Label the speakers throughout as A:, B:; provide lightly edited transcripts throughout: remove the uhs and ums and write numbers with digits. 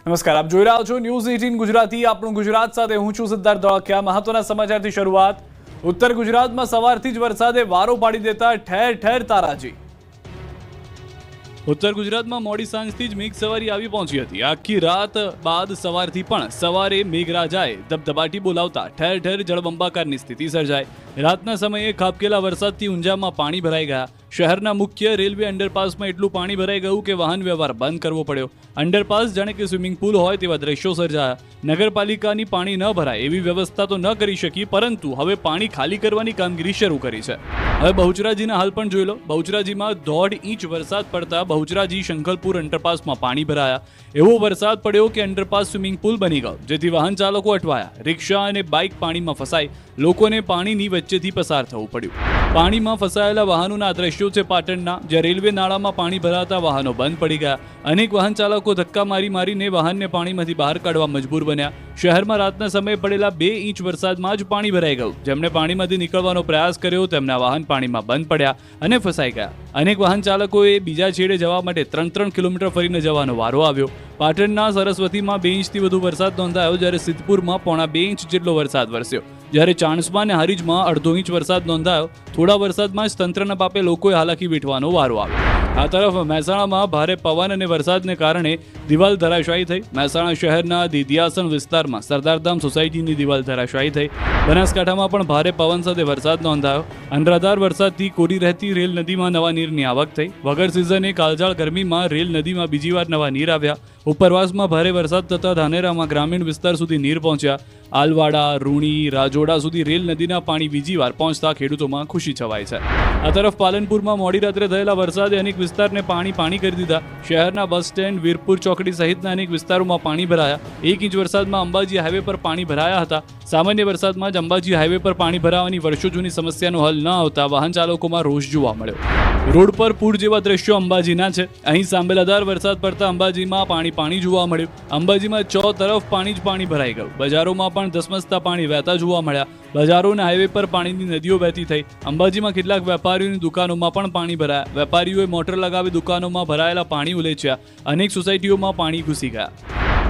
A: નમસ્કાર, આપ જોઈ રહ્યા છો ન્યૂઝ 18 ગુજરાતી. આપણું ગુજરાત સાથે હું છું સિદ્ધાર્થ ધોળકિયા. મહત્વના સમાચારથી શરૂઆત. ઉત્તર ગુજરાતમાં સવારથી જ વરસાદે વારો પાડી દેતા ઠેર ઠેર તારાજી. ઉત્તર ગુજરાતમાં મોડી સાંજથી જ મેઘસવારી આવી પહોંચી હતી. આખી રાત બાદ સવારથી પણ સવારે મેઘરાજાએ ધબધબાટી બોલાવતા ઠેર ઠેર જળબંબાકારની સ્થિતિ સર્જાઈ. રાતના સમયે ખાબકેલા વરસાદથી ઊંઝામાં પાણી ભરાઈ ગયા. શહેરના મુખ્ય રેલવે અંડરપાસમાં એટલું પાણી ભરાઈ ગયું કે વાહન વ્યવહાર બંધ કરવો પડ્યો. અંડરપાસ જાણે કે સ્વિમિંગ પુલ હોય તેવા દ્રશ્યો સર્જાયા. નગરપાલિકાની પાણી ન ભરાય એવી વ્યવસ્થા તો ન કરી શકી, પરંતુ હવે પાણી ખાલી કરવાની કામગીરી શરૂ કરી છે. હવે બહુચરાજીના હાલ પણ જોઈ લો. બહુચરાજીમાં 1.5 ઇંચ વરસાદ પડતા બહુચરાજી શંખલપુર અંડરપાસમાં પાણી ભરાયા. એવો વરસાદ પડ્યો કે અંડરપાસ સ્વિમિંગ પુલ બની ગયો, જેથી વાહન ચાલકો અટવાયા. રિક્ષા અને બાઇક પાણીમાં ફસાઈ. લોકોને પાણીની વચ્ચેથી પસાર થવું પડ્યું. પાણીમાં ફસાયેલા વાહનોના દ્રશ્યો છે પાટણના, જ્યાં રેલવે નાળામાં પાણી ભરાતા વાહનો બંધ પડી ગયા. અનેક વાહન ચાલકો ધક્કા મારીને વાહનને પાણીમાંથી બહાર કાઢવા મજબૂર બન્યા. શહેરમાં રાતના સમયે પડેલા 2 ઇંચ વરસાદમાં જ પાણી ભરાઈ ગયું. જેમણે પાણીમાંથી નીકળવાનો પ્રયાસ કર્યો તેમના વાહન પાણીમાં બંધ પડ્યા અને ફસાઈ ગયા. અનેક વાહન ચાલકોએ બીજા છેડે જવા માટે 3 કિલોમીટર ફરીને જવાનો વારો આવ્યો. પાટણના સરસ્વતીમાં 2 ઇંચથી વધુ વરસાદ નોંધાયો, જ્યારે સિદ્ધપુરમાં 1.25 ઇંચ જેટલો વરસાદ વરસ્યો. જ્યારે ચાણસ્મા અને હારીજમાં 1/2 ઇંચ વરસાદ નોંધાયો. થોડા વરસાદમાં જ તંત્રના પાપે લોકોએ હાલાકી વેઠવાનો વારો આવ્યો. આ તરફ મહેસાણામાં ભારે પવન અને વરસાદને કારણે દિવાલ ધરાશાયી થઈ. મહેસાણા શહેરના દિદિયાસણ વિસ્તારમાં સરદારધામ સોસાયટીની દિવાલ ધરાશાયી થઈ. બનાસકાંઠામાં પણ ભારે પવન સાથે વરસાદ નોંધાયો. અનરાધાર વરસાદથી કોરી રહેતી રેલ નદીમાં નવા નીરની આવક થઈ. વગર સિઝને કાળઝાળ ગરમીમાં રેલ નદીમાં બીજી વાર નવા નીર આવ્યા. ઉપરવાસમાં ભારે વરસાદ થતા ધાનેરામાં ગ્રામીણ વિસ્તાર સુધી નીર પહોંચ્યા. આલવાડા, રૂણી, રાજોડા સુધી રેલ નદીના પાણી બીજી વાર પહોંચતા ખેડૂતોમાં ખુશી છવાઈ છે. આ તરફ પાલનપુરમાં મોડી રાત્રે થયેલા વરસાદે અનેક વિસ્તારને પાણી કરી દીધા. શહેરના બસ સ્ટેન્ડ, વીરપુર ચોકડી સહિતના અનેક વિસ્તારોમાં પાણી ભરાયા. 1 ઇંચ વરસાદમાં અંબાજી હાઈવે પર પાણી ભરાયા હતા. સામાન્ય વરસાદમાં જ અંબાજી હાઈવે પર પાણી ભરાવાની વર્ષો જૂની સમસ્યાનો હલ ન આવતા વાહન ચાલકોમાં રોષ જોવા મળ્યો. રોડ પર પૂર જેવા દ્રશ્યો અંબાજીના છે. અહીં સાંબેલાધાર વરસાદ પડતા અંબાજીમાં પાણી જોવા મળ્યું. અંબાજીમાં 4 તરફ પાણી જ પાણી ભરાઈ ગયું. બજારોમાં પણ ધસમસતા પાણી વહેતા જોવા મળ્યા. બજારો અને હાઈવે પર પાણીની નદીઓ વહેતી થઈ. અંબાજીમાં કેટલાક વેપારીઓની દુકાનોમાં પણ પાણી ભરાયા. વેપારીઓએ મોટર લગાવી દુકાનોમાં ભરાયેલા પાણી ઉલેચ્યા. અનેક સોસાયટીઓમાં પાણી ઘૂસી ગયા.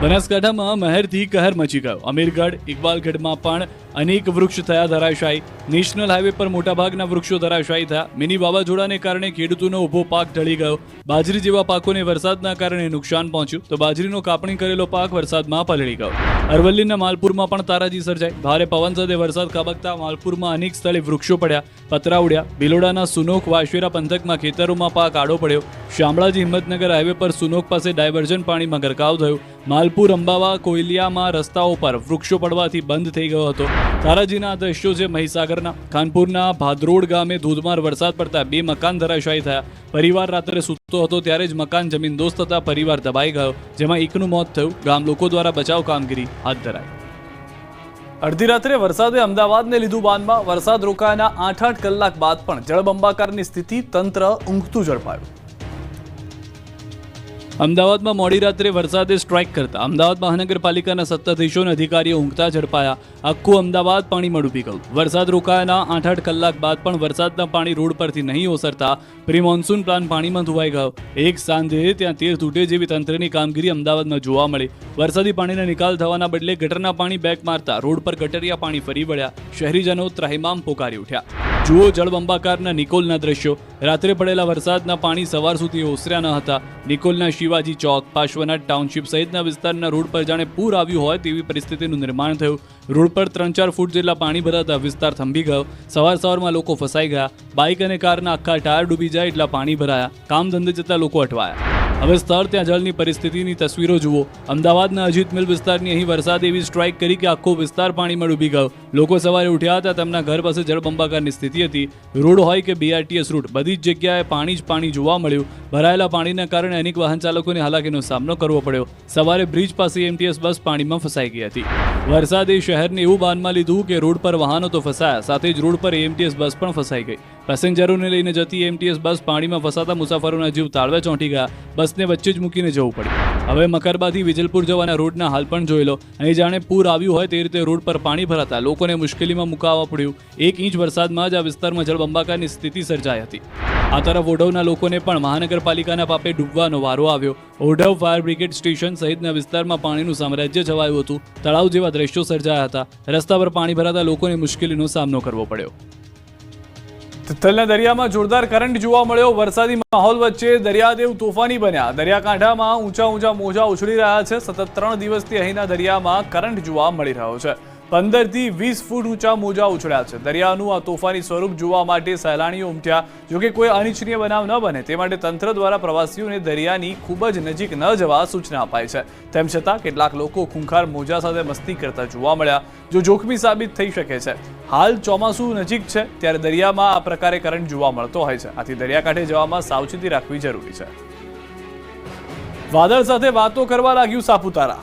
A: બનાસકાંઠામાં મહેરથી કહેર મચી ગયો. અમીરગઢ, ઇકબાલગઢમાં પણ અનેક વૃક્ષ થયા ધરાશાયી. નેશનલ હાઈવે પર મોટાભાગના વૃક્ષો ધરાશાયી થયા. મિની વાવાઝોડાને કારણે ખેડૂતોનો ઊભો પાક ઢળી ગયો. બાજરી જેવા પાકોને વરસાદના કારણે નુકસાન પહોંચ્યું, તો બાજરીનો કાપણી કરેલો પાક વરસાદમાં પલળી ગયો. અરવલ્લીના માલપુરમાં પણ તારાજી સર્જાઈ. ભારે પવન સાથે વરસાદ ખાબકતા માલપુરમાં અનેક સ્થળે વૃક્ષો પડ્યા, પતરા ઉડ્યા. ભિલોડાના સુનોક વાશેરા પંથકમાં ખેતરોમાં પાક આડો પડ્યો. શામળાજી હિંમતનગર હાઈવે પર સુનોક પાસે ડાયવર્ઝન પાણીમાં ગરકાવ થયું. માલપુર અંબાવા કોયલિયામાં રસ્તાઓ પર વૃક્ષો પડવાથી બંધ થઈ ગયો હતો. તારાજીના આ દ્રશ્યો છે મહીસાગરના. ખાનપુરના ભાદરોડ ગામે ધોધમાર વરસાદ પડતા 2 મકાન ધરાશાયી થયા. પરિવાર રાત્રે સૂતો હતો ત્યારે જ મકાન જમીનદોસ્ત થતા પરિવાર દબાઈ ગયો, જેમાં એકનું મોત થયું. ગામ લોકો દ્વારા બચાવ કામગીરી હાથ ધરાઈ. અડધી રાત્રે વરસાદે અમદાવાદને લીધું બાનમાં. વરસાદ રોકાયાના 8 કલાક બાદ પણ જળબંબાકારની સ્થિતિ, તંત્ર ઊંઘતું ઝડપાયું. અમદાવાદમાં મોડી રાત્રે વરસાદે સ્ટ્રાઇક કરતા અમદાવાદ મહાનગરપાલિકાના સત્તાધીશો અને અધિકારીઓ ઊંઘતા ઝડપાયા. આખું અમદાવાદ પાણીમાં ડૂબી ગયું. વરસાદ રોકાયાના 8 કલાક બાદ પણ વરસાદના પાણી રોડ પરથી નહીં ઓસરતા પ્રી મોન્સૂન પ્લાન પાણીમાં ધોવાઈ ગયો. એક સાંજે ત્યાં તીર તૂટે જેવી તંત્રની કામગીરી અમદાવાદમાં જોવા મળી. વરસાદી પાણીના નિકાલ થવાના બદલે ગટરના પાણી બેક મારતા રોડ પર ગટરિયા પાણી ફરી વળ્યા. શહેરીજનો ત્રાહિમામ પોકારી ઉઠ્યા. જુઓ જળબંબાકારના નિકોલના દ્રશ્યો. રાત્રે પડેલા વરસાદના પાણી સવાર સુધી ઓસર્યા ન હતા. નિકોલના શિવાજી ચોક, પાર્શ્વનાથ ટાઉનશીપ સહિતના વિસ્તારના રોડ પર જાણે પૂર આવ્યું હોય તેવી પરિસ્થિતિનું નિર્માણ થયું. રોડ પર 3-4 ફૂટ જેટલા પાણી ભરાતા વિસ્તાર થંભી ગયો. સવારમાં લોકો ફસાઈ ગયા. બાઇક અને કારના આખા ટાયર ડૂબી જાય એટલા પાણી ભરાયા. કામ ધંધે જતા લોકો અટવાયા. હવે સ્થળ ત્યાં જળની પરિસ્થિતિની તસવીરો જુઓ. અમદાવાદના અજીત મિલ વિસ્તારની અહીં વરસાદ એવી સ્ટ્રાઇક કરી કે આખો વિસ્તાર પાણીમાં ડૂબી ગયો. લોકો સવારે ઉઠ્યા હતા, તેમના ઘર પાસે જળબંબાકારની સ્થિતિ હતી. રોડ હોય કે BRTS રૂટ, બધી જ જગ્યાએ પાણી જ પાણી જોવા મળ્યું. ભરાયેલા પાણીના કારણે અનેક વાહન ચાલકોને હાલાકીનો સામનો કરવો પડ્યો. સવારે બ્રિજ પાસે AMTS બસ પાણીમાં ફસાઈ ગઈ હતી. વરસાદે શહેરને એવું બાનમાં લીધું કે રોડ પર વાહનો તો ફસાયા, સાથે જ રોડ પર AMTS બસ પણ ફસાઈ ગઈ. પેસેન્જરોને લઈને જતી AMTS બસ પાણીમાં ફસાતા મુસાફરોના જીવ તાળવે ચોંટી ગયા. બસને વચ્ચે જ મૂકીને જવું પડ્યું. હવે મકરબાથી વિજલપુર જવાના રોડના હાલ પણ જોઈ લો. અહીં જાણે પૂર આવ્યું હોય તે રીતે રોડ પર પાણી ભરાતા લોકોને મુશ્કેલીમાં મુકાવવા પડ્યું. 1 ઇંચ વરસાદમાં જ આ વિસ્તારમાં જળબંબાકારની સ્થિતિ સર્જાઈ હતી. આ તરફ ઓઢવના લોકોને પણ મહાનગરપાલિકાના પાપે ડૂબવાનો વારો આવ્યો. ઓઢવ ફાયર બ્રિગેડ સ્ટેશન સહિતના વિસ્તારમાં પાણીનું સામ્રાજ્ય છવાયું હતું. તળાવ જેવા દ્રશ્યો સર્જાયા હતા. રસ્તા પર પાણી ભરાતા લોકોને મુશ્કેલીનો સામનો કરવો પડ્યો. તિથલના દરિયામાં જોરદાર કરંટ જોવા મળ્યો. વરસાદી માહોલ વચ્ચે દરિયાદેવ તોફાની બન્યા. દરિયાકાંઠામાં ઊંચા મોજા ઉછળી રહ્યા છે. સતત 3 દિવસથી અહીંના દરિયામાં કરંટ જોવા મળી રહ્યો છે. 15 થી 20 ફૂટ ઊંચા મોજા ઉછળ્યા છે. દરિયાનું આ તોફાની સ્વરૂપ જોવા માટે સહેલાણીઓ ઉમટ્યા. જોકે કોઈ અનિચ્છનીય બનાવ ન બને તે માટે તંત્ર દ્વારા પ્રવાસીઓને દરિયાની ખૂબ જ નજીક ન જવા સૂચના અપાઈ છે. તેમ છતાં કેટલાક લોકો ખૂંખાર મોજા સાથે મસ્તી કરતા જોવા મળ્યા, જો જોખમી સાબિત થઈ શકે છે. હાલ ચોમાસું નજીક છે ત્યારે દરિયામાં આ પ્રકારે કરંટ જોવા મળતો હોય છે. આથી દરિયાકાંઠે જવામાં સાવચેતી રાખવી જરૂરી છે. વાદળ સાથે વાતો કરવા લાગ્યું સાપુતારા.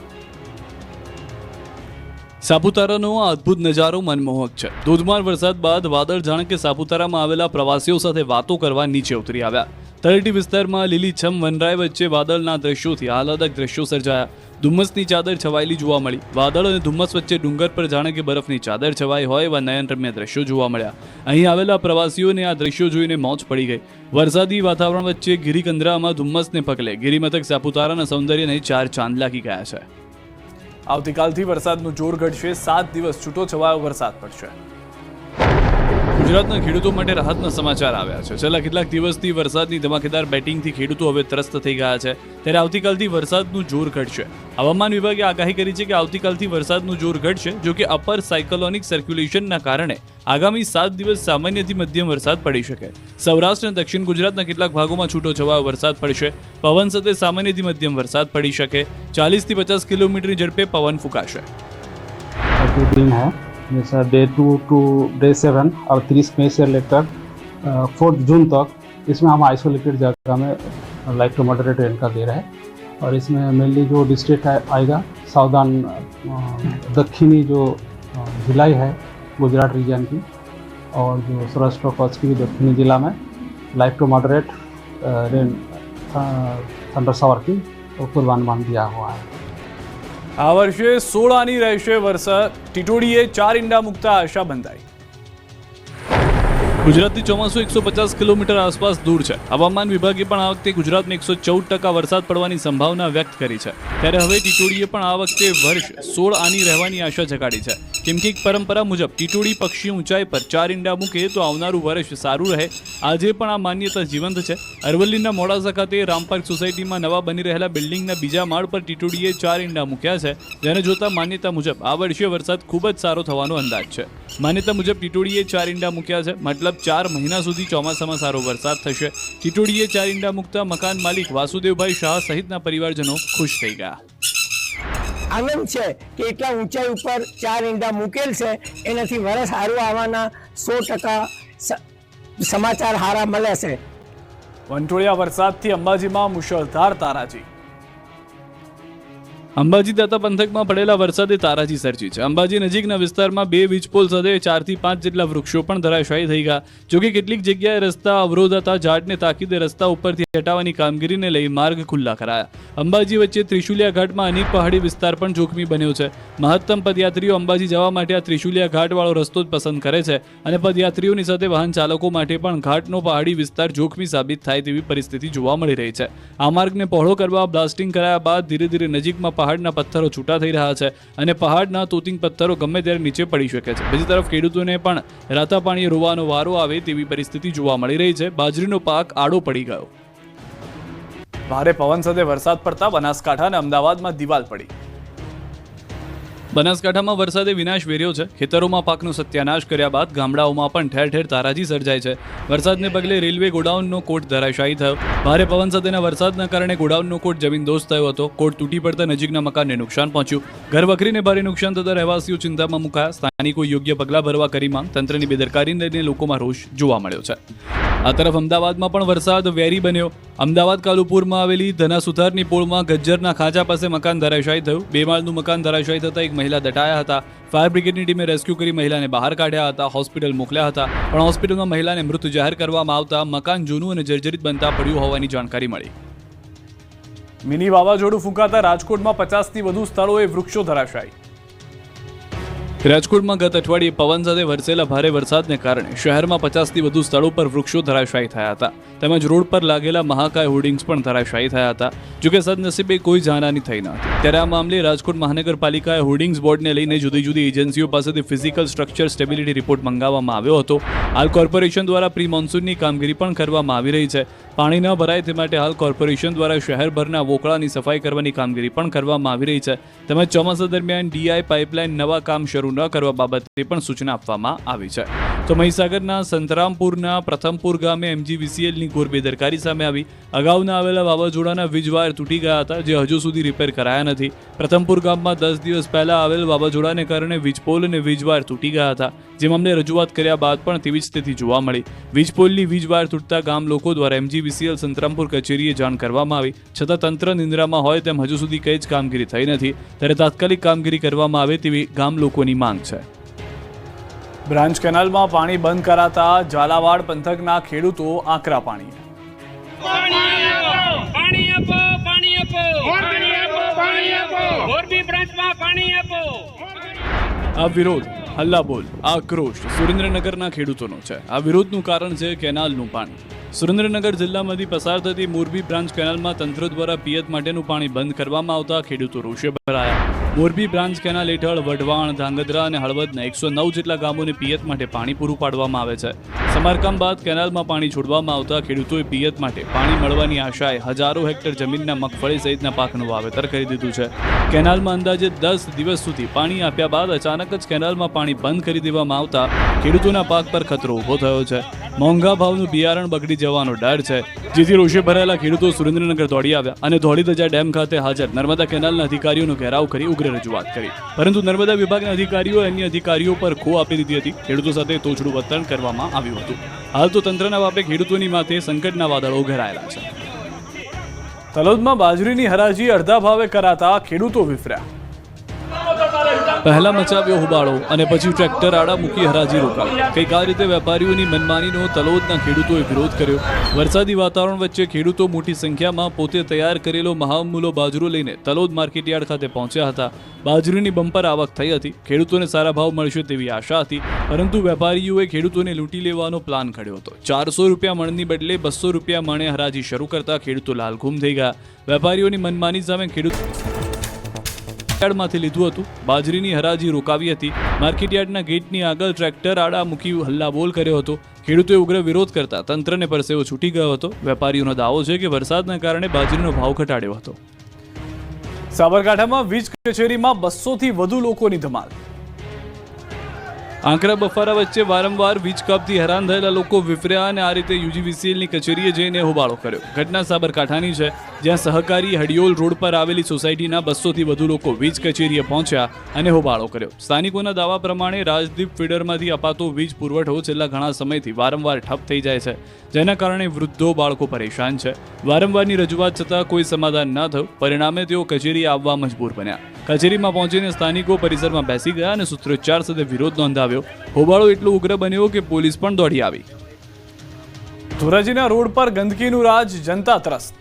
A: સાપુતારાનો આ અદ્ભુત નજારો મનમોહક છે. ધોધમાર વરસાદ બાદ વાદળ જાણે કે સાપુતારામાં આવેલા પ્રવાસીઓ સાથે વાતો કરવા નીચે ઉતરી આવ્યા. તળેટી વિસ્તારમાં લીલીછમ વનરાય વચ્ચે વાદળના દ્રશ્યોથી આહલાદક દ્રશ્યો સર્જાયા. ધુમ્મસની ચાદર છવાયેલી જોવા મળી. વાદળ અને ધુમ્મસ વચ્ચે ડુંગર પર જાણે કે બરફની ચાદર છવાઈ હોય એવા નયનરમ્ય દ્રશ્યો જોવા મળ્યા. અહીં આવેલા પ્રવાસીઓને આ દ્રશ્યો જોઈને મોજ પડી ગઈ. વરસાદી વાતાવરણ વચ્ચે ગિરિકંદરામાં ધુમ્મસને પગલે ગિરિમથક સાપુતારાના સૌંદર્યને 4 ચાંદ લાગી ગયા છે. આવતીકાલથી વરસાદનું જોર ઘટશે. 7 દિવસ છૂટો છવાયો વરસાદ પડશે. ગુજરાતના ખેડૂતો માટે રાહતના સમાચાર આવ્યા છે. છેલ્લા કેટલાક દિવસથી વરસાદની ધમાકેદાર બેટિંગથી ખેડૂતો હવે ત્રસ્ત થઈ ગયા છે. ત્યારે આવતીકાલથી વરસાદનું જોર ઘટશે. હવામાન વિભાગે આગાહી કરી છે કે આવતીકાલથી વરસાદનું જોર ઘટશે. જો કે અપર સાયક્લોનિક સર્ક્યુલેશનના કારણે આગામી 7 દિવસ સામાન્યથી મધ્યમ વરસાદ પડી શકે. સૌરાષ્ટ્ર અને દક્ષિણ ગુજરાતના કેટલાક ભાગોમાં છૂટો છવાયો વરસાદ પડશે. પવન સાથે સામાન્યથી મધ્યમ વરસાદ પડી શકે. 40 થી 50 કિલોમીટરની ઝડપે પવન ફૂંકાશે.
B: जैसा डे 2 टू डे 7 और 30 मई से लेकर 4 जून तक इसमें हम आइसोलेटेड जगह में लाइट टू मॉडरेट रेन का दे रहे हैं. और इसमें मेनली जो डिस्ट्रिक्ट आएगा साउदर्न दक्षिणी जो भिलाई है गुजरात रीजन की, और जो सौराष्ट्र कच्छ की दक्षिणी जिला में light to moderate rain thunder shower की पूर्वानुमान दिया हुआ है.
A: આ વર્ષે 16 આની રહેશે વરસાદ. ટીટોડીએ 4 ઈંડા મૂકતા આશા બંધાઈ. ગુજરાતથી ચોમાસું 150 કિલોમીટર આસપાસ દૂર છે. હવામાન વિભાગે પણ આ વખતે ગુજરાતમાં 114% વરસાદ પડવાની સંભાવના વ્યક્ત કરી છે. ત્યારે હવે ટીટોડીએ પણ આ વખતે વર્ષ 16 આની રહેવાની આશા જગાડી છે. કેમ કે એક પરંપરા મુજબ ટીટોડી પક્ષી ઊંચાઈ પર 4 ઈંડા મૂકે તો આવનારું વર્ષ સારું રહે. આજે પણ આ માન્યતા જીવંત છે. અરવલ્લીના મોડાસા ખાતે રામપાર્ક સોસાયટીમાં નવા બની રહેલા બિલ્ડિંગના બીજા માળ પર ટીટોડીએ 4 ઈંડા મૂક્યા છે. જેને જોતા માન્યતા મુજબ આ વર્ષે વરસાદ ખૂબ જ સારો થવાનો અંદાજ છે. માન્યતા મુજબ ટીટોડીએ 4 ઈંડા મૂક્યા છે, મતલબ 4 મહિના સુધી ચોમાસામાં સારો વરસાદ થશે. ટીટોડીએ 4 ઈંડા મૂકતા મકાન માલિક વાસુદેવભાઈ શાહ સહિતના પરિવારજનો ખુશ થઈ ગયા.
C: આનંદ છે કે એટલા ઊંચાઈ ઉપર 4 ઈંડા મૂકેલ છે, એનાથી વરસ સારું આવવાના 100% સમાચાર સારા મળે છે.
A: વંટોળિયા વરસાદથી અંબાજીમાં મુશળધાર તારાજી. અંબાજી દાતા પંથકમાં પડેલા વરસાદે તારાજી સર્જી છે. અંબાજી નજીકના વિસ્તારમાં 2 વીજપોલ સાથે 4 થી 5 જેટલા વૃક્ષો પણ ધરાશાયી થઈ ગયા. જોકે કેટલીક જગ્યાએ રસ્તા અવરોધાતા ઝાડને તાકીદે રસ્તા ઉપરથી હટાવવાની કામગીરીને લઈ માર્ગ ખુલ્લા કરાયા. અંબાજી વચ્ચે ત્રિશુલિયા ઘાટમાં અનેક પહાડી વિસ્તાર પણ જોખમી બન્યો છે. મહત્તમ પદયાત્રીઓ અંબાજી જવા માટે આ ત્રિશુલિયા ઘાટવાળો રસ્તો જ પસંદ કરે છે અને પદયાત્રીઓની સાથે વાહન ચાલકો માટે પણ ઘાટનો પહાડી વિસ્તાર જોખમી સાબિત થાય તેવી પરિસ્થિતિ જોવા મળી રહી છે. આ માર્ગને પહોળો કરવા બ્લાસ્ટિંગ કરાયા બાદ ધીરે ધીરે નજીકમાં પહાડના પથ્થરો છૂટા થઈ રહ્યા છે અને પહાડના તોતિંગ પથ્થરો ગમે ત્યારે નીચે પડી શકે છે. બીજી તરફ ખેડૂતોને પણ રાતા પાણીએ રોવાનો વારો આવે તેવી પરિસ્થિતિ જોવા મળી રહી છે. બાજરીનો પાક આડો પડી ગયો. ભારે પવન સાથે વરસાદ પડતા બનાસકાંઠા અને અમદાવાદમાં દિવાલ પડી. બનાસકાંઠામાં વરસાદે વિનાશ વેર્યો છે. ખેતરોમાં પાકનો સત્યાનાશ કર્યા બાદ ગામડાઓમાં પણ ઠેર ઠેર તારાજી સર્જાય છે. વરસાદને પગલે રેલવે ગોડાઉનનો કોટ ધરાશાયી થયો. ભારે પવન સાથેના વરસાદના કારણે ગોડાઉનનો કોટ જમીનદોસ્ત થયો હતો. કોટ તૂટી પડતા નજીકના મકાનને નુકસાન પહોંચ્યું. ઘર વખરીને ભારે નુકસાન થતા રહેવાસીઓ ચિંતામાં મુકાયા. સ્થાનિકો યોગ્ય પગલાં ભરવા કરી માંગ. તંત્રની બેદરકારીને લઈને લોકોમાં રોષ જોવા મળ્યો છે. આ તરફ અમદાવાદમાં પણ વરસાદ વેરી બન્યો. અમદાવાદ કાલુપુરમાં આવેલી ધનાસુધારની પોળમાં ગજ્જરના ખાંચા પાસે મકાન ધરાશાયી થયું. 2 માળનું મકાન ધરાશાયી થતાં એક મહિલા દટાયા હતા. ફાયર બ્રિગેડની ટીમે રેસ્ક્યુ કરી મહિલાને બહાર કાઢ્યા હતા. હોસ્પિટલ મોકલ્યા હતા, પણ હોસ્પિટલમાં મહિલાને મૃત જાહેર કરવામાં આવતા મકાન જૂનું અને જર્જરિત બનતા પડ્યું હોવાની જાણકારી મળી. મિની વાવાઝોડું ફૂંકાતા રાજકોટમાં 50થી વધુ સ્થળોએ વૃક્ષો ધરાશાયી. રાજકોટમાં ગત અઠવાડિયે પવન સાથે વરસેલા ભારે વરસાદને કારણે શહેરમાં 50થી વધુ સ્થળો પર વૃક્ષો ધરાશાયી થયા હતા તેમજ રોડ પર લાગેલા મહાકાય હોર્ડિંગ્સ પણ ધરાશાયી થયા હતા જોકે સદનસીબે કોઈ જાનહાની થઈ ન હતી ત્યારે આ મામલે રાજકોટ મહાનગરપાલિકાએ હોર્ડિંગ્સ બોર્ડને લઈને જુદી જુદી એજન્સીઓ પાસેથી ફિઝિકલ સ્ટ્રક્ચર સ્ટેબિલિટી રિપોર્ટ મંગાવવામાં આવ્યો હતો હાલ કોર્પોરેશન દ્વારા પ્રી મોન્સૂનની કામગીરી પણ કરવામાં આવી રહી છે પાણી ન ભરાય તે માટે હાલ કોર્પોરેશન દ્વારા શહેરભરના વોકળાની સફાઈ કરવાની કામગીરી પણ કરવામાં આવી રહી છે તેમજ ચોમાસા દરમિયાન ડીઆઈ પાઇપલાઇન નવા કામ શરૂ ન કરવા બાબતે પણ સૂચના આપવામાં આવી છે તો મહીસાગરના સંતરામપુરના પ્રથમપુર ગામે MGVCLની ઘોર બેદરકારી સામે આવી અગાઉના આવેલા વાવાઝોડાના વીજ વાયર તૂટી ગયા હતા જે હજુ સુધી રિપેર કરાયા નથી પ્રથમપુર ગામમાં 10 દિવસ પહેલા આવેલ વાવાઝોડાને કારણે વીજપોલ અને વીજ વાયર તૂટી ગયા હતા જે મામલે રજૂઆત કર્યા બાદ પણ તેવી જ સ્થિતિ જોવા મળી વીજપોલની વીજ વાયર તૂટતા ગામ લોકો દ્વારા MGVCL સંતરામપુર કચેરીએ જાણ કરવામાં આવી છતાં તંત્ર નિંદ્રામાં હોય તેમ હજુ સુધી કંઈ જ કામગીરી થઈ નથી ત્યારે તાત્કાલિક કામગીરી કરવામાં આવે તેવી ગામ લોકોની માંગ છે બ્રાન્ચ કેનાલમાં પાણી બંધ કરાતા ઝાલાવાડ પંથકના ખેડૂતો આકરા પાણી આ વિરોધ હલ્લાબોલ આક્રોશ સુરેન્દ્રનગરના ખેડૂતોનો છે આ વિરોધનું કારણ છે કેનાલનું પાણી સુરેન્દ્રનગર જિલ્લામાંથી પસાર થતી મોરબી બ્રાન્ચ કેનાલમાં તંત્ર દ્વારા પિયત માટેનું પાણી બંધ કરવામાં આવતા ખેડૂતો રોષે ભરાયા મોરબી બ્રાન્ચ કેનાલ હેઠળ વઢવાણ ધાંગધ્રા અને હળવદના 109 જેટલા ગામોને પિયત માટે પાણી પૂરું પાડવામાં આવે છે સમારકામ બાદ કેનાલમાં પાણી છોડવામાં આવતા ખેડૂતોએ પિયત માટે પાણી મળવાની આશાએ હજારો હેક્ટર જમીનના મગફળી સહિતના પાકનું વાવેતર કરી દીધું છે કેનાલમાં અંદાજે 10 દિવસ સુધી પાણી આપ્યા બાદ અચાનક જ કેનાલમાં પાણી બંધ કરી દેવામાં આવતા ખેડૂતોના પાક પર ખતરો ઊભો થયો છે મોંઘા ભાવનું બિયારણ બગડી જવાનો ડર છે જેથી રોષે ભરાયેલા ખેડૂતો સુરેન્દ્રનગર દોડી આવ્યા અને ધોળીધજા ડેમ ખાતે હાજર નર્મદા કેનાલના અધિકારીઓનો ઘેરાવ કરી ઉગ્ર રજૂઆત કરી પરંતુ નર્મદા વિભાગના અધિકારીઓએ અન્ય અધિકારીઓ પર ખો આપી દીધી હતી ખેડૂતો સાથે તોછડું વર્તન કરવામાં આવ્યું હતું હાલ તો તંત્રના બાપે ખેડૂતોની માથે સંકટના વાદળો ઘેરાયેલા છે તલોદમાં બાજરીની હરાજી અડધા ભાવે કરાતા ખેડૂતો વિફર્યા પહેલા મચાવ્યો હોબાળો અને પછી ટ્રેક્ટર આડા મૂકી હરાજી રોકાવી કંઈક આ રીતે વેપારીઓની મનમાનીનો તલોદના ખેડૂતોએ વિરોધ કર્યો વરસાદી વાતાવરણ વચ્ચે ખેડૂતો મોટી સંખ્યામાં પોતે તૈયાર કરેલો મહામૂલો બાજરો લઈને તલોદ માર્કેટયાર્ડ ખાતે પહોંચ્યા હતા બાજરીની બમ્પર આવક થઈ હતી ખેડૂતોને સારા ભાવ મળશે તેવી આશા હતી પરંતુ વેપારીઓએ ખેડૂતોને લૂંટી લેવાનો પ્લાન ઘડ્યો હતો 400 રૂપિયા મણની બદલે 200 રૂપિયા મણે હરાજી શરૂ કરતા ખેડૂતો લાલઘૂમ થઈ ગયા વેપારીઓની મનમાની સામે ખેડૂત માંથી લીધું હતું બાજરીની હરાજી રોકાવી હતી માર્કેટયાર્ડના ગેટની આગળ ટ્રેક્ટર આડા મૂકી હલ્લાબોલ કર્યો હતો ખેડૂતોએ ઉગ્ર વિરોધ કરતા તંત્રને પરસેવો છૂટી ગયો હતો વેપારીઓનો દાવો છે કે વરસાદના કારણે બાજરીનો ભાવ ઘટાડ્યો હતો સાબરકાંઠામાં વીજ કચેરીમાં 200 થી વધુ લોકોની ધમાલ આંકડા બફારા વચ્ચે વારંવાર વીજ કાપથી હેરાન થયેલા લોકો વિફર્યા અને આ રીતે UGVCLની કચેરીએ જઈને હોબાળો કર્યો ઘટના સાબરકાંઠાની છે જ્યાં સહકારી હડિયોલ રોડ પર આવેલી સોસાયટીના 200 થી વધુ લોકો વીજ કચેરીએ પહોંચ્યા અને હોબાળો કર્યો સ્થાનિકોના દાવા પ્રમાણે રાજદીપ ફીડરમાંથી અપાતો વીજ પુરવઠો છેલ્લા ઘણા સમયથી વારંવાર ઠપ થઈ જાય છે જેના કારણે વૃદ્ધો બાળકો પરેશાન છે વારંવારની રજૂઆત છતાં કોઈ સમાધાન ન થયું પરિણામે તેઓ કચેરીએ આવવા મજબૂર બન્યા કચેરીમાં પહોંચીને સ્થાનિકો પરિસરમાં બેસી ગયા અને સૂત્રોચ્ચાર સાથે વિરોધ નોંધાવ્યો હોબાળો એટલો ઉગ્ર બન્યો કે પોલીસ પણ દોડી આવી ધોરાજીના રોડ પર ગંદકીનું રાજ જનતા ત્રસ્ત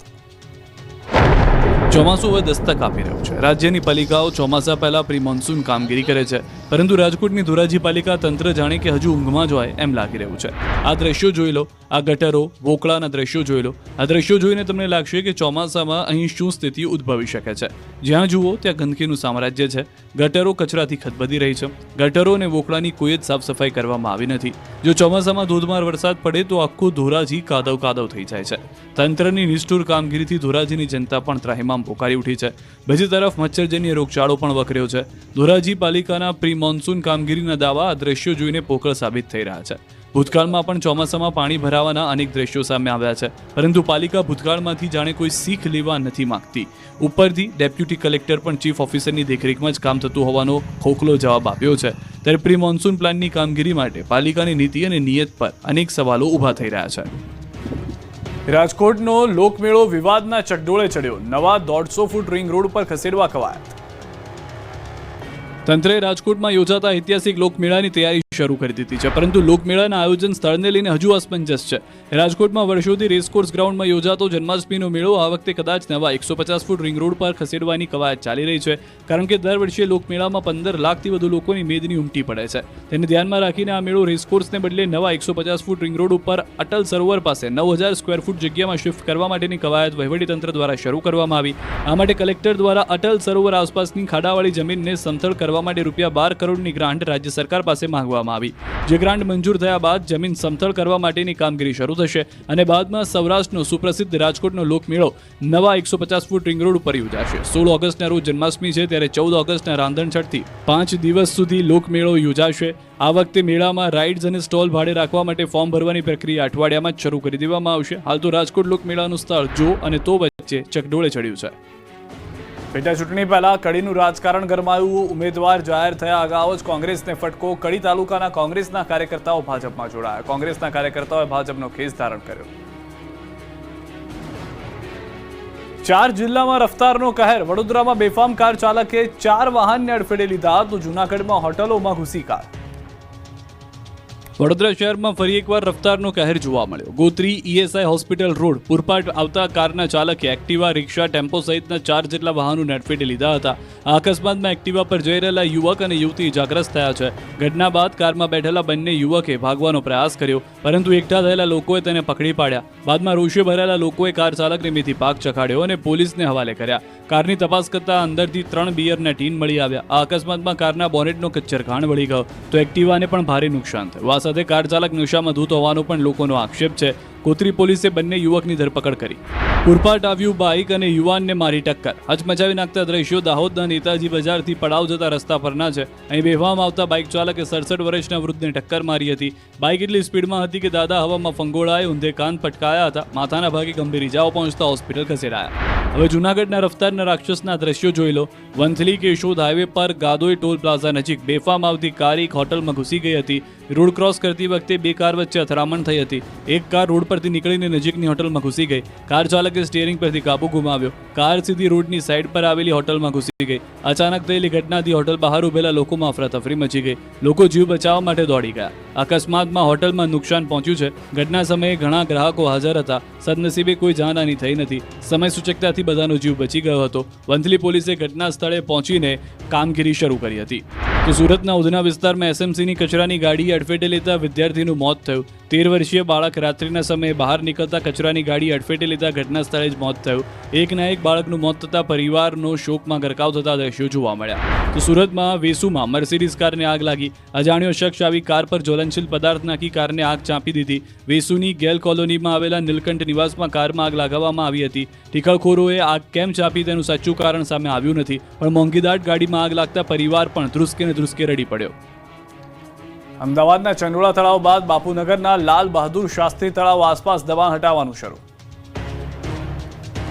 A: ચોમાસું હવે દસ્તક આપી રહ્યું છે રાજ્યની પાલિકાઓ ચોમાસા પહેલા પ્રી મોન્સૂન કામગીરી કરે છે પરંતુ રાજકોટની ધોરાજી પાલિકા તંત્ર જાણે કે હજુ ઊંઘમાં જ હોય એમ લાગી રહ્યું છે આ દ્રશ્યો જોઈ લો આ ગટરો વોકળાના દ્રશ્યો જોઈ લો આ દ્રશ્યો જોઈને તમને લાગશે કે ચોમાસામાં અહીં શું સ્થિતિ ઉદ્ભવી શકે છે જ્યાં જુઓ ત્યાં ગંદકીનું સામ્રાજ્ય છે ગટરો કચરાથી ખદબદી રહી છે ગટરો અને વોકળાની કોઈ જ સાફ સફાઈ કરવામાં આવી નથી જો ચોમાસામાં ધોધમાર વરસાદ પડે તો આખું ધોરાજી કાદવ કાદવ થઈ જાય છે તંત્રની નિષ્ઠુર કામગીરીથી ધોરાજીની જનતા પણ ત્રાહિમામ પોકારી ઉઠી છે બીજી તરફ મચ્છરજન્ય રોગચાળો પણ વકર્યો છે ધોરાજી પાલિકાના પ્રી મોન્સૂન કામગીરીના દાવા આ દ્રશ્યો જોઈને પોકળ સાબિત થઈ રહ્યા છે ભૂતકાળમાં પણ ચોમાસામાં પાણી ભરાવાના અનેક દ્રશ્યો સામે આવ્યા છે પરંતુ પાલિકા ભૂતકાળમાંથી જાણે કોઈ શીખ લેવા નથી માંગતી ઉપરથી ડેપ્યુટી કલેક્ટર પણ ચીફ ઓફિસરની દેખરેખમાં જ કામ થતું હોવાનો ખોખલો જવાબ આપ્યો છે ત્યારે પ્રી મોન્સૂન પ્લાનની કામગીરી માટે પાલિકાની નીતિ અને નિયત પર અનેક સવાલો ઊભા થઈ રહ્યા છે રાજકોટનો લોકમેળો વિવાદના ચકડોળે ચડ્યો નવા 150 ફૂટ રિંગ રોડ પર ખસેડવા કવાયત તંત્રે રાજકોટમાં યોજાતા ઐતિહાસિક લોકમેળાની તૈયારી શરૂ કરી દીધી છે, પરંતુ લોકમેળાના આયોજન સ્થળને લઈને હજુ અસમંજસ છે. રાજકોટમાં વર્ષોથી રેસકોર્સ ગ્રાઉન્ડમાં યોજાતો જન્માષ્ટમીનો મેળો આ વખતે કદાચ નવા 150 ફૂટ રિંગ રોડ પર ખસેડવાની કવાયત ચાલી રહી છે, કારણ કે દર વર્ષે લોકમેળામાં 15 લાખથી વધુ લોકોની મેદની ઉમટી પડે છે. તેને ધ્યાનમાં રાખીને આ મેળો રેસકોર્સને બદલે નવા 150 ફૂટ રિંગ રોડ ઉપર અટલ સરોવર પાસે 9000 સ્ક્વેર ફૂટ જગ્યામાં શિફ્ટ કરવા માટેની કવાયત વહીવટીતંત્ર દ્વારા શરૂ કરવામાં આવી. આ માટે કલેક્ટર દ્વારા અટલ સરોવર આસપાસની ખાડાવાળી જમીનને સમથળ કરવા માટે ₹12 કરોડની ગ્રાન્ટ રાજ્ય સરકાર પાસે માંગવામાં આવી. જે ગ્રાન્ટ મંજૂર થયા બાદ જમીન સમથળ કરવા માટેની કામગીરી શરૂ થશે અને બાદમાં સૌરાષ્ટ્રનો સુપ્રસિદ્ધ રાજકોટનો લોકમેળો નવા 150 ફૂટ રિંગ રોડ ઉપર યોજાશે. 16 ઓગસ્ટના રોજ જન્માષ્ટમી છે, ત્યારે 14 ઓગસ્ટના રાંધણછઠથી 5 દિવસ સુધી લોકમેળો યોજાશે. આ વખતે મેળામાં રાઇડ્સ અને સ્ટોલ ભાડે રાખવા માટે ફોર્મ ભરવાની પ્રક્રિયા અઠવાડિયામાં જ શરૂ કરી દેવામાં આવશે. હાલ તો રાજકોટ લોકમેળાનું સ્થળ જો અને તો વચ્ચે ચકડોળે ચડ્યું છે. પેટા ચૂંટણી પહેલા કડીનું રાજકારણ ગરમાયું. ઉમેદવાર જાહેર થયા અગાઉ જ કોંગ્રેસને ફટકો. કડી તાલુકાના કોંગ્રેસના કાર્યકર્તાઓ ભાજપમાં જોડાયા. કોંગ્રેસના કાર્યકર્તાઓએ ભાજપનો ખેસ ધારણ કર્યો. 4 જિલ્લામાં રફતારનો કહેર. વડોદરામાં બેફામ કાર ચાલકે 4 વાહનને અડફેટે લીધા, તો જૂનાગઢમાં હોટલોમાં ઘૂસી કાર. વડોદરા શહેરમાં ફરી એકવાર રફતારનો કહેર જોવા મળ્યો. ગોત્રી ESI હોસ્પિટલ રોડ પૂરપાટ આવતા કારના ચાલકે એક્ટિવા, રિક્ષા, ટેમ્પો સહિતના 4 જેટલા વાહનોને અડફેટે લીધા હતા. આ અકસ્માતમાં એક્ટિવા પર જઈ રહેલા યુવક અને યુવતી ઇજાગ્રસ્ત થયા છે. ઘટના બાદ કારમાં બેઠેલા બંને યુવકે ભાગવાનો પ્રયાસ કર્યો, પરંતુ એકઠા થયેલા લોકોએ તેને પકડી પાડ્યા. બાદમાં રોષે ભરેલા લોકોએ કાર ચાલકને મેથી પાક ચખાડ્યો અને પોલીસને હવાલે કર્યા. કારની તપાસ કરતા અંદરથી 3 બિયરના ટીન મળી આવ્યા. આ અકસ્માતમાં કારના બોનેટનો કચ્ચરઘાણ વળી ગયો, તો એક્ટિવાને પણ ભારે નુકસાન થયું. આ સાથે કાર ચાલક નશામાં ધૂત હોવાનો પણ લોકોનો આક્ષેપ છે. કોતરી પોલીસે બંને યુવકની ધરપકડ કરી. પૂરપાટ આવ્યું બાઇક અને યુવાનને મારી ટક્કર. હચમચાવી નાખતા દ્રશ્યો દાહોદના નેતાજી બજારથી પડાવ જતા રસ્તા પરના છે. અહીં બેફામ આવતા બાઇક ચાલકે 67 વર્ષના વૃદ્ધને ટક્કર મારી હતી. બાઇક એટલી સ્પીડમાં હતી કે દાદા હવામાં ફંગોળાએ, ઊંધે કાન પટકાયા હતા. માથાના ભાગે ગંભીર ઇજાઓ પહોંચતા હોસ્પિટલ ખસેડાયા. હવે જૂનાગઢના રફતારના રાક્ષસના દ્રશ્યો જોઈ લો. વંથલી કેશોદ હાઈવે પર ગાદોઈ ટોલ પ્લાઝા નજીક બેફામ આવતી કાર એક હોટલમાં ઘૂસી ગઈ હતી. રોડ ક્રોસ કરતી વખતે 2 કાર વચ્ચે અથડામણ થઈ હતી. એક કાર રોડ પરથી નીકળીને નજીકની હોટલમાં ઘૂસી ગઈ. કાર ચાલકે સ્ટીયરિંગ પરથી કાબુ ગુમાવ્યો. કાર સીધી રોડની સાઈડ પર આવેલી હોટલમાં ઘૂસી ગઈ. અચાનક થયેલી ઘટનાથી હોટલ બહાર ઉભેલા લોકોમાં અફરાતફરી મચી ગઈ. લોકો જીવ બચાવવા માટે દોડી ગયા. અકસ્માતમાં હોટલમાં નુકસાન પહોંચ્યું છે. ઘટના સમયે ઘણા ગ્રાહકો હાજર હતા. સદનસીબે કોઈ જાનહાની થઈ નથી. સમય સૂચકતાથી બધાનો જીવ બચી ગયો હતો. વંથલી પોલીસે ઘટના સ્થળે પહોંચીને કામગીરી શરૂ કરી હતી. તો સુરતના ઉધના વિસ્તારમાં SMCની કચરાની ગાડી અડફેટે લેતા વિદ્યાર્થીનું મોત થયું. 13 વર્ષીય બાળક રાત્રિના સમયે બહાર નીકળતા કચરાની ગાડી અડફેટે લેતા ઘટના સ્થળે જ મોત થયું. એકના એક બાળકનું મોત થતાં પરિવારનો શોકમાં ગરકાવ થતા દ્રશ્યો જોવા મળ્યા. તો સુરતમાં વેસુમાં મર્સિડીઝ કારને આગ લાગી. અજાણ્યો શખ્સ આવી કાર પર જ્વલનશીલ પદાર્થ નાખી કારને આગ ચાંપી દીધી. વેસુની ગેલ કોલોનીમાં આવેલા નીલકંઠ નિવાસમાં કારમાં આગ લગાવવામાં આવી હતી. ટીખળખોરોએ આગ કેમ ચાંપી તેનું સાચું કારણ સામે આવ્યું નથી, પણ મોંઘીદાટ ગાડીમાં આગ લાગતા પરિવાર પણ ધ્રુસકે ને ધ્રુસકે રડી પડ્યો. અમદાવાદના ચંડોળા તળાવ બાદ બાપુનગરના લાલ બહાદુર શાસ્ત્રી તળાવ આસપાસ દબાણ હટાવવાનું શરૂ.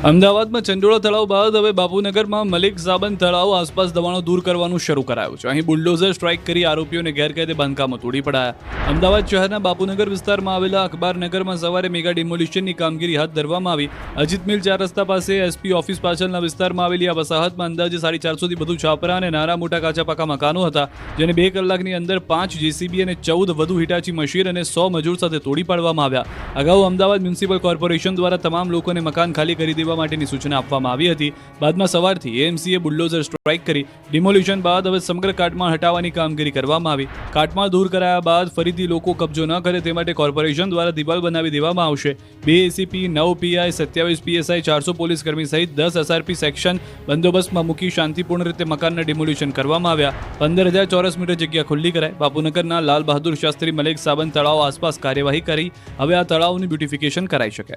A: અમદાવાદમાં ચંડોળા તળાવ બાદ હવે બાપુનગરમાં મલિક સાબન તળાવ આસપાસ દબાણો દૂર કરવાનું શરૂ કરાયું છે. અહીં બુલડોઝર સ્ટ્રાઇક કરી આરોપીઓને ગેરકાયદે બાંધકામો તોડી પડાયા. અમદાવાદ શહેરના બાપુનગર વિસ્તારમાં આવેલા અખબારનગરમાં સવારે મેગા ડિમોલિશનની કામગીરી હાથ ધરવામાં આવી. અજીત મિલ 4 રસ્તા પાસે SP ઓફિસ પાછળના વિસ્તારમાં આવેલી આ વસાહતમાં અંદાજે 450 થી વધુ છાપરા અને નાના મોટા કાચા પાકા મકાનો હતા, જેને 2 કલાકની અંદર 5 JCB અને 14 વધુ હિટાચી મશીન અને 100 મજૂર સાથે તોડી પાડવામાં આવ્યા. અગાઉ અમદાવાદ મ્યુનિસિપલ કોર્પોરેશન દ્વારા તમામ લોકોને મકાન ખાલી કરી દેવા માટેની સૂચના આપવામાં આવી હતી. બાદમાં સવારથી AMCએ બુલડોઝર સ્ટ્રાઇક કરી ડિમોલિશન બાદ હવે સમગ્ર કાટમાળ હટાવવાની કામગીરી કરવામાં આવી. કાટમાળ દૂર કરાયા બાદ ફરીથી લોકો કબજો ન કરે તે માટે કોર્પોરેશન દ્વારા દિવાલ બનાવી દેવામાં આવશે. 2 ACP, 9 PI, 27 PSI, 400 પોલીસ કર્મી સહિત 10 SRP સેક્શન બંદોબસ્તમાં મૂકી શાંતિપૂર્ણ રીતે મકાનના ડિમોલિશન કરવામાં આવ્યા. 15,000 ચોરસ મીટર જગ્યા ખુલ્લી કરાઈ. બાપુનગરના લાલ બહાદુર શાસ્ત્રી મલિક સાબન તળાવ આસપાસ કાર્યવાહી કરી હવે આ તળાવનું બ્યુટિફિકેશન કરાઈ શકે.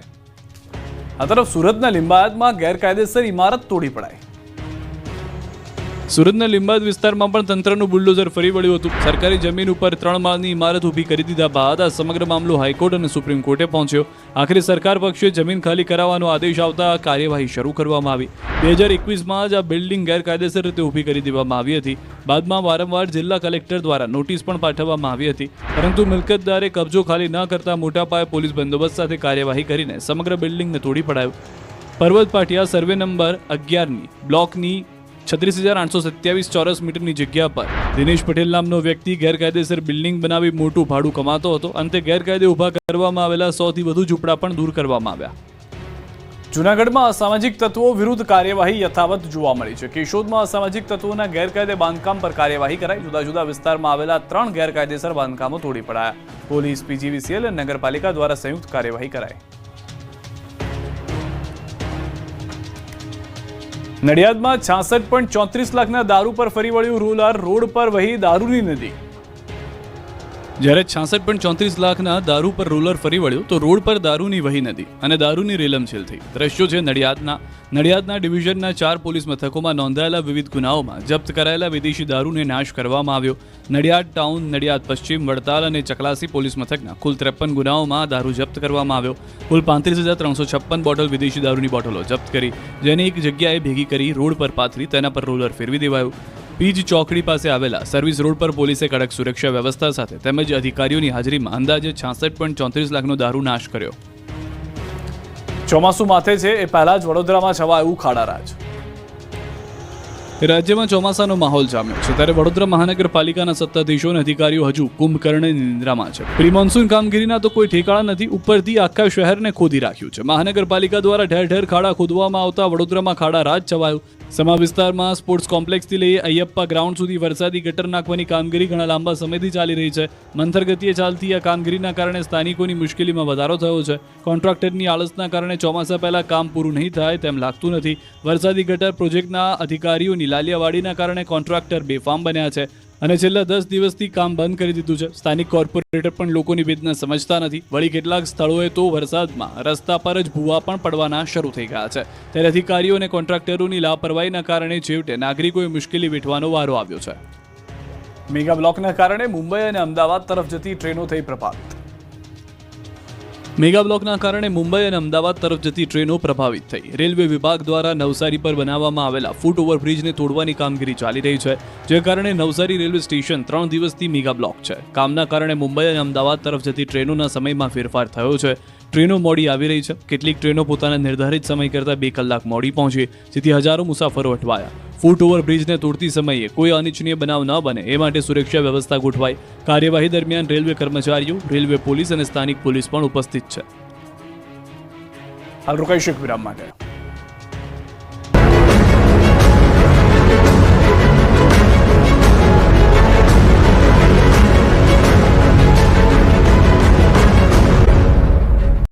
A: આ તરફ સુરતના લિંબાયતમાં ગેરકાયદેસર ઇમારત તોડી પડાઈ. સુરતના લિંબાયત વિસ્તારમાં પણ તંત્રનું બુલડોઝર ફરી વળ્યું હતું. સરકારી જમીન ઉપર 3 માળની ઇમારત ઊભી કરી દીધા બાદ આ સમગ્ર મામલો હાઈકોર્ટ અને સુપ્રીમ કોર્ટે પહોંચ્યો. આખરે સરકાર પક્ષે જમીન ખાલી કરાવવાનો આદેશ આવતા કાર્યવાહી શરૂ કરવામાં આવી. 2021માં જ આ બિલ્ડિંગ ગેરકાયદેસર રીતે ઊભી કરી દેવામાં આવી હતી. બાદમાં વારંવાર જિલ્લા કલેક્ટર દ્વારા નોટિસ પણ પાઠવવામાં આવી હતી, પરંતુ મિલકતદારે કબજો ખાલી ન કરતા મોટા પાયે પોલીસ બંદોબસ્ત સાથે કાર્યવાહી કરીને સમગ્ર બિલ્ડિંગને તોડી પડાયું. પર્વત પાટિયા સર્વે નંબર 11ની બ્લોકની 36,827 ચોરસ મીટરની જગ્યા પર દિનેશ પટેલ નામનો વ્યક્તિ ગેરકાયદેસર બિલ્ડિંગ બનાવી મોટું ભાડું કમાતો હતો. અંતે ગેરકાયદે ઊભા કરવામાં આવેલા 100થી વધુ ઝૂંપડા પણ દૂર કરવામાં આવ્યા. જૂનાગઢમાં અસામાજિક તત્વો વિરુદ્ધ કાર્યવાહી યથાવત જોવા મળી છે. કેશોદમાં અસામાજિક તત્વોના ગેરકાયદે બાંધકામ પર કાર્યવાહી કરાઈ. જુદા જુદા વિસ્તારમાં આવેલા 3 ગેરકાયદેસર બાંધકામો તોડી પડાયા. પોલીસ, પીજીવીસીએલ અને નગરપાલિકા દ્વારા સંયુક્ત કાર્યવાહી કરાઈ. નડિયાદમાં 66.34 લાખના દારૂ પર ફરી વળ્યું રોલર. રોડ પર વહી દારૂની નદી. જ્યારે 66.34 લાખના દારૂ પર રોલર ફરી વળ્યું તો રોડ પર દારૂની વહી નદી અને દારૂની રેલમછેલ થઈ. દ્રશ્યો છે નડિયાદના ડિવિઝનના 4 પોલીસ મથકોમાં નોંધાયેલા વિવિધ ગુનાઓમાં જપ્ત કરાયેલા વિદેશી દારૂને નાશ કરવામાં આવ્યો. નડિયાદ ટાઉન, નડિયાદ પશ્ચિમ, વડતાલ અને ચકલાસી પોલીસ મથકના કુલ 53 ગુનાઓમાં દારૂ જપ્ત કરવામાં આવ્યો. કુલ 35,356 બોટલ વિદેશી દારૂની બોટલો જપ્ત કરી, જેને એક જગ્યાએ ભેગી કરી રોડ પર પાથરી તેના પર રોલર ફેરવી દેવાયું. પીજ ચોકડી પાસે આવેલા સર્વિસ રોડ પર પોલીસે કડક સુરક્ષા વ્યવસ્થા સાથે તેમજ અધિકારીઓની હાજરીમાં અંદાજે 66.34 લાખનો દારૂ નાશ કર્યો. ચોમાસું માથે છે એ પહેલા જ વડોદરામાં છવાયું ખાડારાજ. રાજ્યમાં ચોમાસાનો માહોલ જામ્યો છે, ત્યારે વડોદરા મહાનગરપાલિકાના સત્તાધીશો અને અધિકારીઓ હજુ કુંભકર્ણની નિંદ્રામાં છે. પ્રી મોન્સૂન કામગીરીના તો કોઈ ઠેકાણા નથી, ઉપરથી આખા શહેરને ખોદી રાખ્યું છે. મહાનગરપાલિકા દ્વારા ઠેર ઠેર ખાડા ખોદવામાં આવતા વડોદરામાં ખાડા રાજ છવાયું. સમા વિસ્તારમાં સ્પોર્ટ્સ કોમ્પ્લેક્સથી લઈ અયપ્પા ગ્રાઉન્ડ સુધી વરસાદી ગટર નાખવાની કામગીરી ઘણા લાંબા સમયથી ચાલી રહી છે. મંથર ગતિએ ચાલતી આ કામગીરીના કારણે સ્થાનિકોની મુશ્કેલીમાં વધારો થયો છે. કોન્ટ્રાક્ટરની આળસના કારણે ચોમાસા પહેલા કામ પૂરું નહીં થાય તેમ લાગતું નથી. વરસાદી ગટર પ્રોજેક્ટના અધિકારીઓની લાલિયાવાડીના કારણે કોન્ટ્રાક્ટર બેફામ બન્યા છે અને છેલ્લા 10 દિવસથી કામ બંધ કરી દીધું છે. સ્થાનિક કોર્પોરેટર પણ લોકોની વેદના સમજતા નથી. વળી કેટલાક સ્થળોએ તો વરસાદમાં રસ્તા પર જ ભૂવા પણ પડવાના શરૂ થઈ ગયા છે. ત્યારે અધિકારીઓ અને કોન્ટ્રાક્ટરોની લાપરવાહીના કારણે છેવટે નાગરિકોએ મુશ્કેલી વેઠવાનો વારો આવ્યો છે. મેગા બ્લોકના કારણે મુંબઈ અને અમદાવાદ તરફ જતી ટ્રેનો થઈ પ્રભાવિત. મેગા બ્લોકના કારણે મુંબઈ અને અમદાવાદ તરફ જતી ટ્રેનો પ્રભાવિત થઈ. રેલવે વિભાગ દ્વારા નવસારી પર બનાવવામાં આવેલા ફૂટ ઓવરબ્રિજને તોડવાની કામગીરી ચાલી રહી છે, જે કારણે નવસારી રેલવે સ્ટેશન 3 દિવસથી મેગા બ્લોક છે. કામના કારણે મુંબઈ અને અમદાવાદ તરફ જતી ટ્રેનોના સમયમાં ફેરફાર થયો છે. ટ્રેનો મોડી આવી રહી છે. કેટલીક ટ્રેનો પોતાના નિર્ધારિત સમય કરતાં 2 કલાક મોડી પહોંચી, જેથી હજારો મુસાફરો અટવાયા. ફૂટ ઓવરબ્રિજને તોડતી સમયે કોઈ અનિચ્છનીય બનાવ ન બને એ માટે સુરક્ષા વ્યવસ્થા ગોઠવાઈ. કાર્યવાહી દરમિયાન રેલવે કર્મચારીઓ, રેલવે પોલીસ અને સ્થાનિક પોલીસ પણ ઉપસ્થિત છે. હાલ રોકાઈશું વિરામ માટે.